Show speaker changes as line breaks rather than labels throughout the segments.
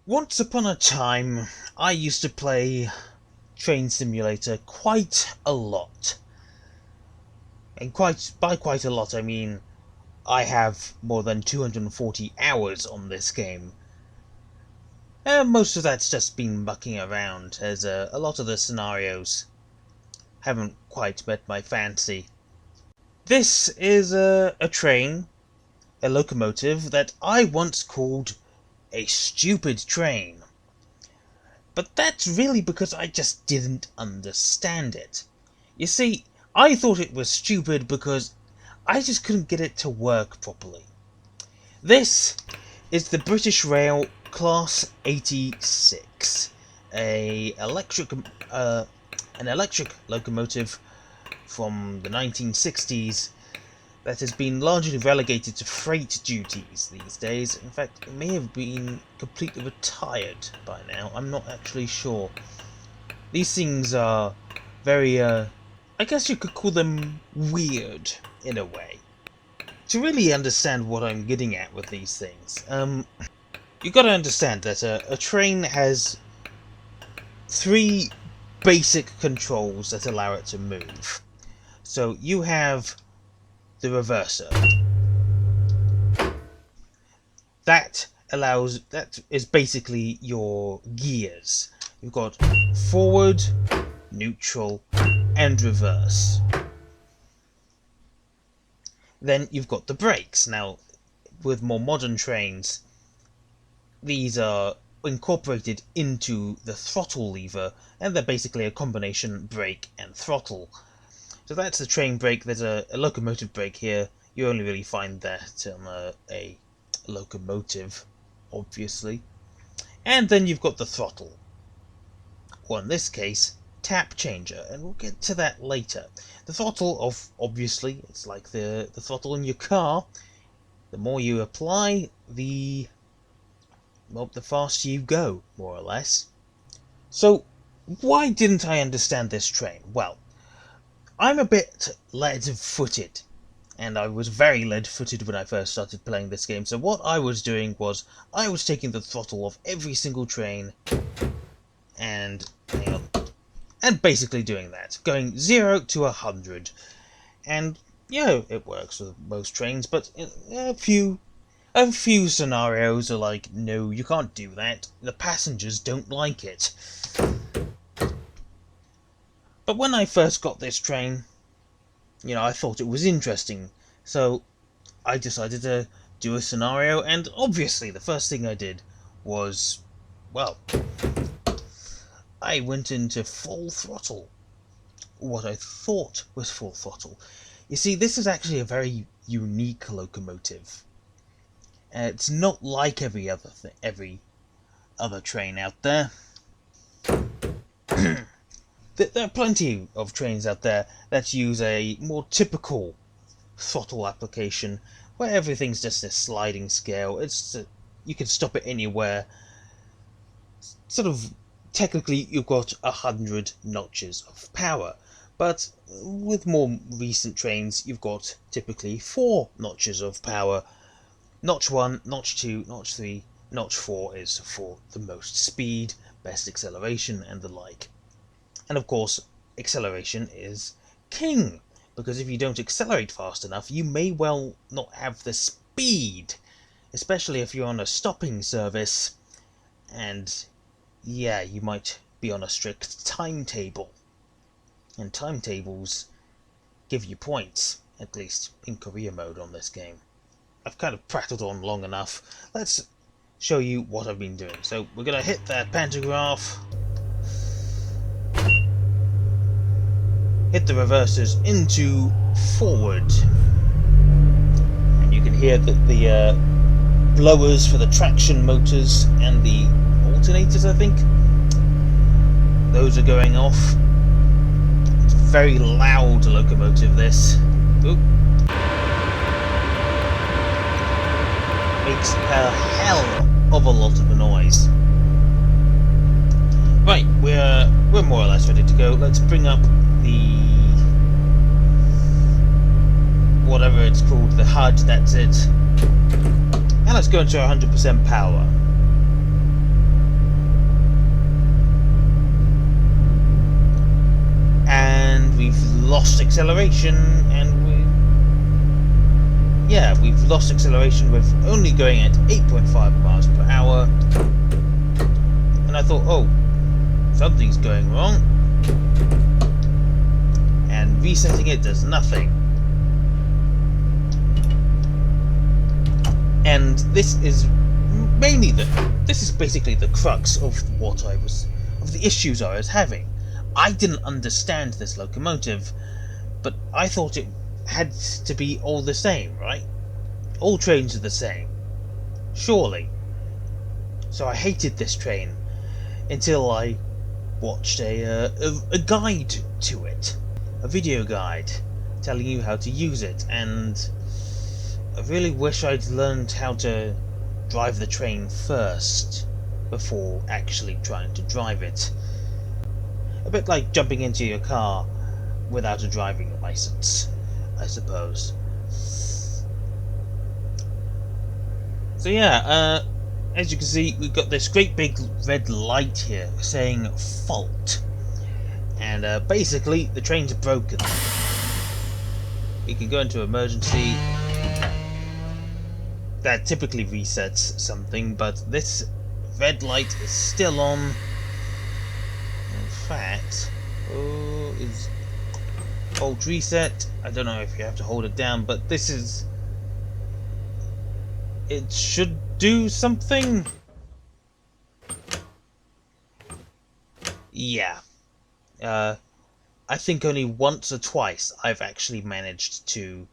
Once upon a time, I used to play Train Simulator quite a lot. And by quite a lot, I mean I have more than 240 hours on this game. And most of that's just been mucking around, as a lot of the scenarios haven't quite met my fancy. This is a train, a locomotive, that I once called a stupid train. But that's really because I just didn't understand it. You see, I thought it was stupid because I just couldn't get it to work properly. This is the British Rail Class 86, a an electric locomotive from the 1960s that has been largely relegated to freight duties these days. In fact, it may have been completely retired by now. I'm not actually sure. These things are very, I guess you could call them weird, in a way. To really understand what I'm getting at with these things, you gotta understand that a train has three basic controls that allow it to move. So you have the reverser. That is basically your gears. You've got forward, neutral, and reverse. Then you've got the brakes. Now, with more modern trains, these are incorporated into the throttle lever, and they're basically a combination brake and throttle. So that's the train brake. There's a locomotive brake here. You only really find that on a locomotive, obviously. And then you've got the throttle, or in this case, tap changer, and we'll get to that later. The throttle, obviously, it's like the throttle in your car. The more you apply, the faster you go, more or less. So, why didn't I understand this train? Well, I'm a bit lead-footed, and I was very lead-footed when I first started playing this game, so what I was doing was, I was taking the throttle off every single train, and basically doing that, going 0 to 100, and, it works with most trains, but a few scenarios are like, no, you can't do that, the passengers don't like it. But when I first got this train, I thought it was interesting, so I decided to do a scenario, and obviously the first thing I did was, well, I went into full throttle. What I thought was full throttle. You see, this is actually a very unique locomotive. It's not like every other train out there. There are plenty of trains out there that use a more typical throttle application, where everything's just a sliding scale. You can stop it anywhere. Sort of, technically, you've got 100 notches of power, but with more recent trains, you've got typically 4 notches of power. Notch 1, Notch 2, Notch 3, Notch 4 is for the most speed, best acceleration, and the like. And of course, acceleration is king, because if you don't accelerate fast enough, you may well not have the speed, especially if you're on a stopping service, and you might be on a strict timetable. And timetables give you points, at least in career mode on this game. I've kind of prattled on long enough. Let's show you what I've been doing. So we're going to hit that pantograph, hit the reversers into forward, and you can hear that the blowers for the traction motors and the alternators, I think, those are going off. It's a very loud locomotive, this. Oop. Makes a hell of a lot of noise. Right, we're more or less ready to go. Let's bring up the whatever it's called, the HUD, that's it. And let's go into 100% power. and we've lost acceleration, and we've lost acceleration with only going at 8.5 miles per hour. And I thought, oh, something's going wrong, and resetting it does nothing. And this is basically the crux of the issues I was having. I didn't understand this locomotive, but I thought it had to be all the same, right? All trains are the same, surely. So I hated this train until I watched a guide to it, a video guide telling you how to use it, and I really wish I'd learned how to drive the train first before actually trying to drive it. A bit like jumping into your car without a driving license, I suppose. So yeah, as you can see, we've got this great big red light here saying fault, and basically the train's broken. We can go into emergency. That typically resets something, but this red light is still on. In fact, is hold reset. I don't know if you have to hold it down, but this is... it should do something. Yeah. I think only once or twice I've actually managed to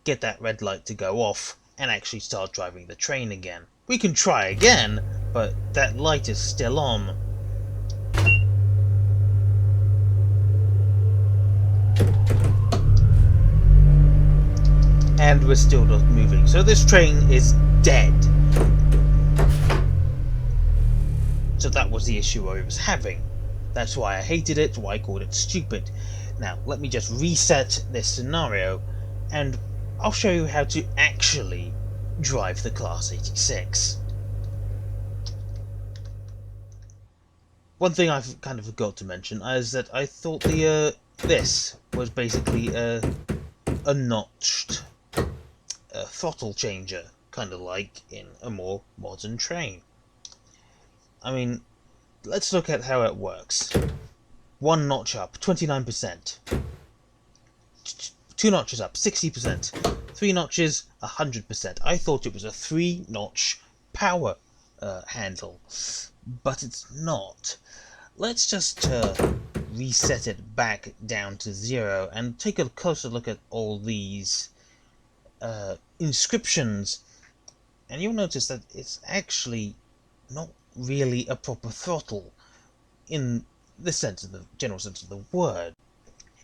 get that red light to go off and actually start driving the train again. We can try again, but that light is still on. And we're still not moving, so this train is dead. So that was the issue I was having. That's why I hated it, why I called it stupid. Now, let me just reset this scenario, and I'll show you how to actually drive the Class 86. One thing I kind of forgot to mention is that I thought this was basically a notched throttle changer, kind of like in a more modern train. I mean, let's look at how it works. One notch up, 29%. Two notches up, 60%. Three notches, 100%. I thought it was a 3-notch power handle, but it's not. Let's just reset it back down to 0 and take a closer look at all these inscriptions, and you'll notice that it's actually not really a proper throttle in the sense of the general sense of the word.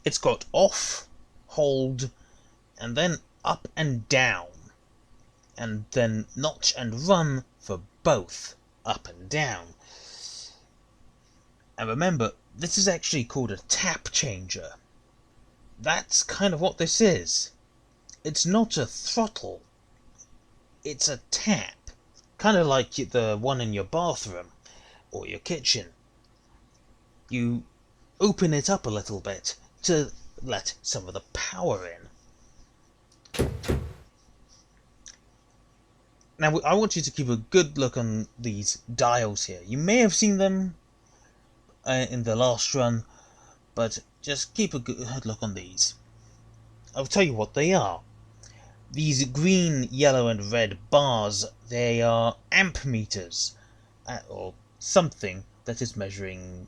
It's got off, hold, and then up and down, and then notch and run for both up and down. And remember, this is actually called a tap changer. That's kind of what this is. It's not a throttle, it's a tap, kind of like the one in your bathroom or your kitchen. You open it up a little bit to let some of the power in. Now, I want you to keep a good look on these dials here. You may have seen them in the last run, but just keep a good look on these. I'll tell you what they are. These green, yellow and red bars, they are amp meters, or something that is measuring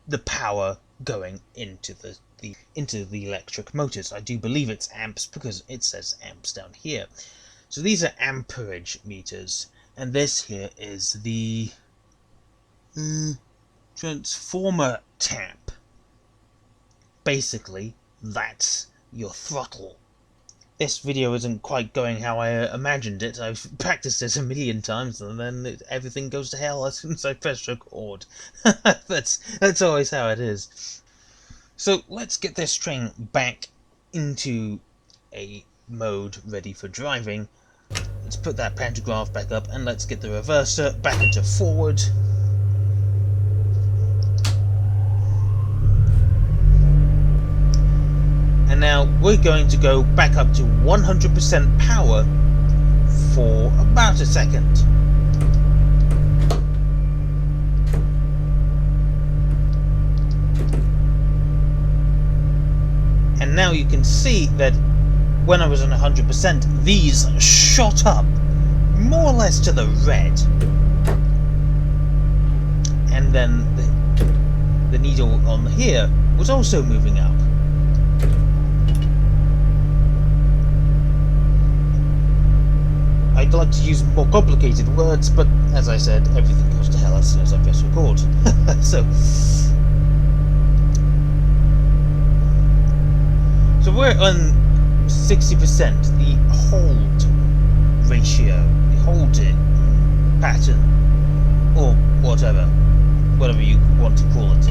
the power going into the electric motors. I do believe it's amps because it says amps down here. So these are amperage meters, and this here is the transformer tap. Basically, that's your throttle. This video isn't quite going how I imagined it. I've practiced it a million times, and then everything goes to hell as soon as I press record. That's always how it is. So let's get this train back into a mode ready for driving. Let's put that pantograph back up, and let's get the reverser back into forward. now we're going to go back up to 100% power for about a second. And now you can see that when I was on 100%, these shot up more or less to the red. And then the needle on here was also moving up. I'd like to use more complicated words, but as I said, everything goes to hell as soon as I press record. So we're on 60%, the hold ratio, the hold pattern, or whatever you want to call it.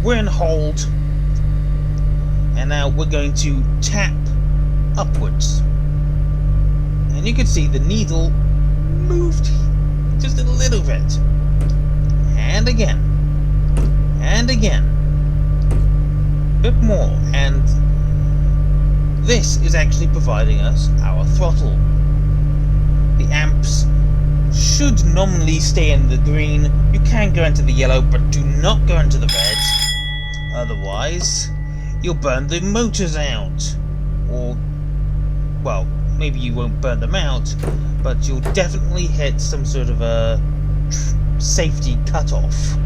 We're in hold, and now we're going to tap upwards. And you can see the needle moved just a little bit. And again. And again. A bit more. And this is actually providing us our throttle. The amps should nominally stay in the green. You can go into the yellow, but do not go into the red. Otherwise, you'll burn the motors out. Or, well, maybe you won't burn them out, but you'll definitely hit some sort of a safety cutoff.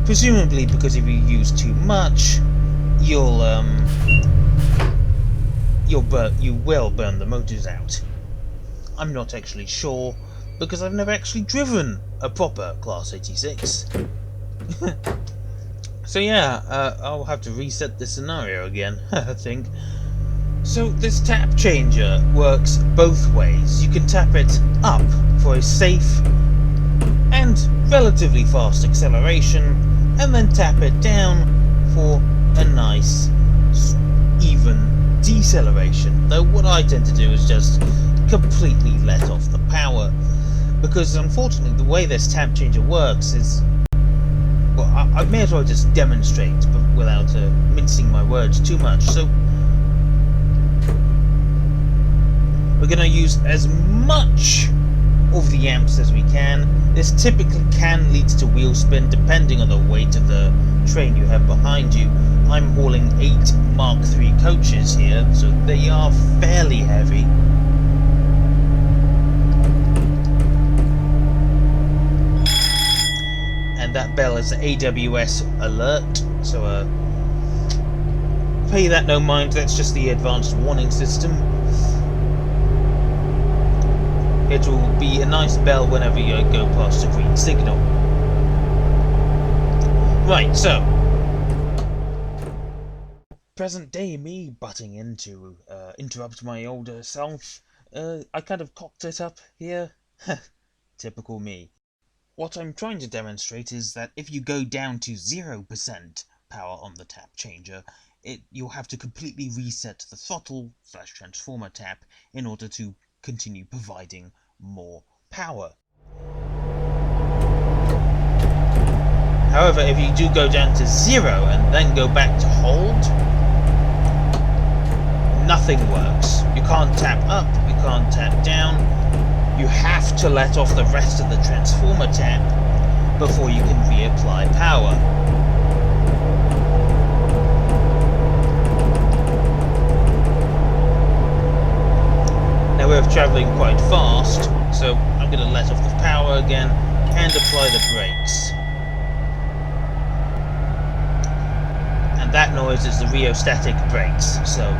Presumably because if you use too much, you will burn the motors out. I'm not actually sure, because I've never actually driven a proper Class 86. So yeah, I'll have to reset the scenario again, I think. So this tap changer works both ways. You can tap it up for a safe and relatively fast acceleration, and then tap it down for a nice even deceleration. Though what I tend to do is just completely let off the power, because unfortunately the way this tap changer works is, well, I may as well just demonstrate but without mincing my words too much. So we're going to use as much of the amps as we can. This typically can lead to wheel spin depending on the weight of the train you have behind you. I'm hauling 8 Mark III coaches here, so they are fairly heavy. And that bell is AWS alert, so pay that no mind, that's just the advanced warning system. It will be a nice bell whenever you go past a green signal. Right, so present day me butting in to interrupt my older self. I kind of cocked it up here. Typical me. What I'm trying to demonstrate is that if you go down to 0% power on the tap changer, you'll have to completely reset the throttle/transformer tap in order to continue providing more power. However, if you do go down to 0 and then go back to hold, nothing works. You can't tap up, you can't tap down. You have to let off the rest of the transformer tap before you can reapply power. Now we're travelling quite fast, so I'm going to let off the power again and apply the brakes. And that noise is the rheostatic brakes, so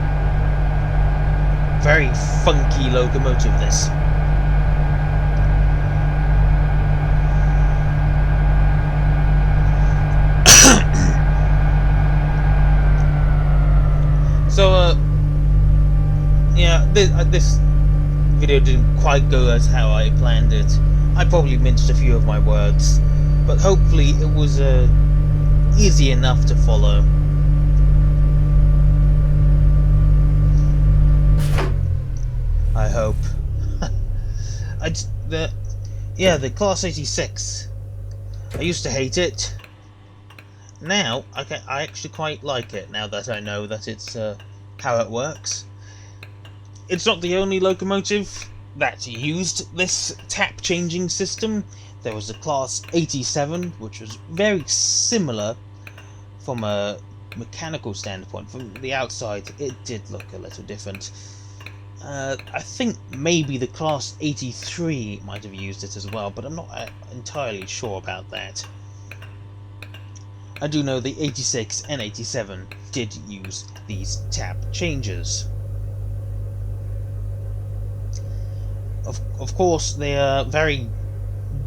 very funky locomotive this. So yeah, this video didn't quite go as how I planned it. I probably minced a few of my words, but hopefully it was easy enough to follow. I hope. The Class 86. I used to hate it, now I actually quite like it, now that I know that it's how it works. It's not the only locomotive that used this tap changing system. There was a Class 87, which was very similar from a mechanical standpoint. From the outside, it did look a little different. I think maybe the Class 83 might have used it as well, but I'm not entirely sure about that. I do know the 86 and 87 did use these tap changers. Of course, they are very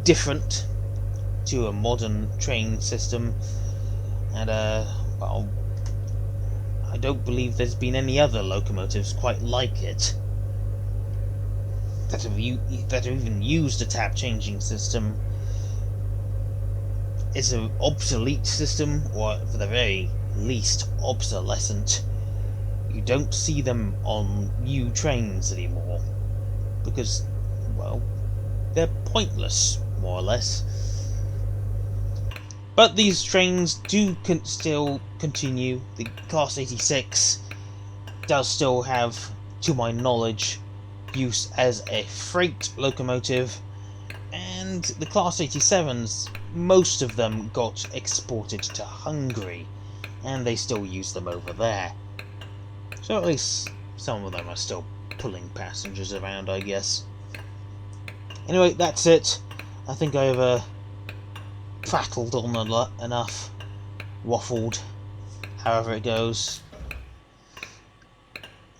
different to a modern train system, and well, I don't believe there's been any other locomotives quite like it that have even used a tap changing system. It's an obsolete system, or for the very least obsolescent. You don't see them on new trains anymore because, well, they're pointless, more or less. But these trains do still continue. The Class 86 does still have, to my knowledge, use as a freight locomotive, and the Class 87s, most of them got exported to Hungary, and they still use them over there. So at least some of them are still pulling passengers around, I guess. Anyway, that's it. I think I've prattled on enough, waffled, however it goes.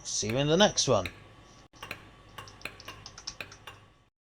See you in the next one.